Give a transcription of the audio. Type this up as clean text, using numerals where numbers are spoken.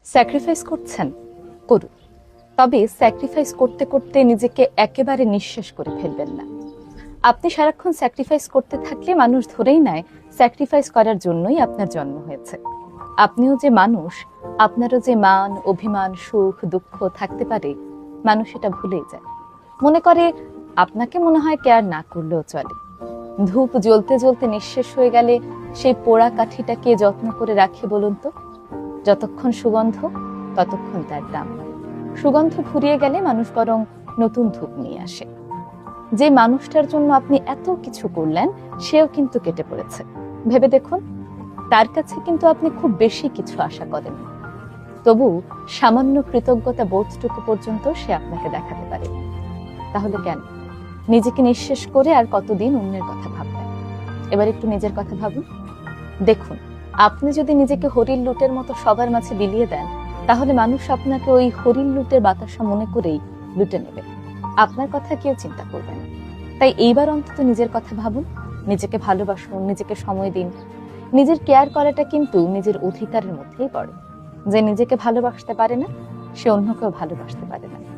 Sacrifice করছেন, করুন। তবে স্যাক্রিফাইস করতে করতে নিজেকে একেবারে নিঃশেষ করে ফেলবেন না। আপনি সারাক্ষণ স্যাক্রিফাইস করতে থাকলে মানুষ ধরেই নেয় স্যাক্রিফাইস করার জন্যই আপনার জন্ম হয়েছে। আপনিও যে মানুষ, আপনারও যে মান, অভিমান, সুখ, দুঃখ থাকতে পারে, মানুষ এটা ভুলেই যায়। মনে করে আপনাকে মনে হয় কেয়ার না করলেও চলে। ধূপ জ্বলতে জ্বলতে নিঃশেষ হয়ে গেলে সেই পোড়া কাঠিটাকে যত্ন করে রাখে বলুন তো? যতক্ষণ সুগন্ধ ততক্ষণ তার দাম। সুগন্ধ ফুরিয়ে গেলে মানুষ বরং নতুন ধূপ নিয়ে আসে। যে মানুষটার জন্য আপনি এত কিছু করলেন, সেও কিন্তু কেটে পড়েছে। ভেবে দেখুন, তার কাছে কিন্তু আপনি খুব বেশি কিছু আশা করেন, তবু সামান্য কৃতজ্ঞতা বোধটুকু পর্যন্ত সে আপনাকে দেখাতে পারে। তাহলে কেন নিজেকে নিঃশেষ করে আর কতদিন অন্যের কথা ভাববেন? এবার একটু নিজের কথা ভাবুন। দেখুন, আপনি যদি নিজেকে হরিণ লুটের মতো সবার মাঝে বিলিয়ে দেন, তাহলে মানুষ আপনাকে ওই হরিণ লুটের বাতাসা মনে করেই লুটে নেবে। আপনার কথা কেউ চিন্তা করবে না। তাই এইবার অন্তত নিজের কথা ভাবুন, নিজেকে ভালোবাসুন, নিজেকে সময় দিন। নিজের কেয়ার করাটা কিন্তু নিজের অধিকারের মধ্যেই পড়ে। যে নিজেকে ভালোবাসতে পারে না, সে অন্যকেও ভালোবাসতে পারে না।